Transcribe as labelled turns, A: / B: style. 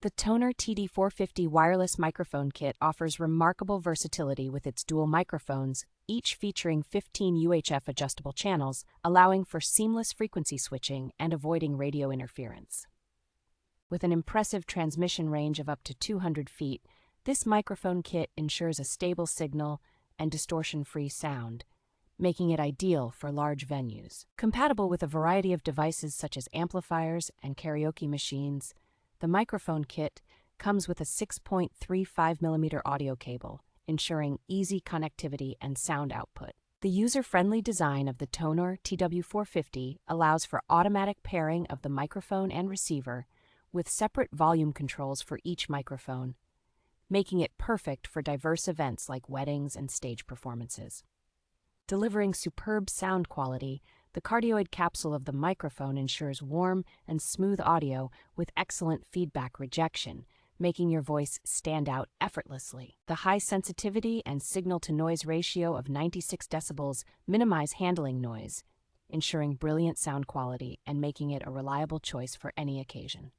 A: The TONOR TD450 wireless microphone kit offers remarkable versatility with its dual microphones, each featuring 15 UHF adjustable channels, allowing for seamless frequency switching and avoiding radio interference. With an impressive transmission range of up to 200 feet, this microphone kit ensures a stable signal and distortion-free sound, making it ideal for large venues. Compatible with a variety of devices such as amplifiers and karaoke machines, the microphone kit comes with a 6.35mm audio cable, ensuring easy connectivity and sound output. The user-friendly design of the TONOR TW450 allows for automatic pairing of the microphone and receiver, with separate volume controls for each microphone, making it perfect for diverse events like weddings and stage performances. Delivering superb sound quality, the cardioid capsule of the microphone ensures warm and smooth audio with excellent feedback rejection, making your voice stand out effortlessly. The high sensitivity and signal-to-noise ratio of 96 decibels minimize handling noise, ensuring brilliant sound quality and making it a reliable choice for any occasion.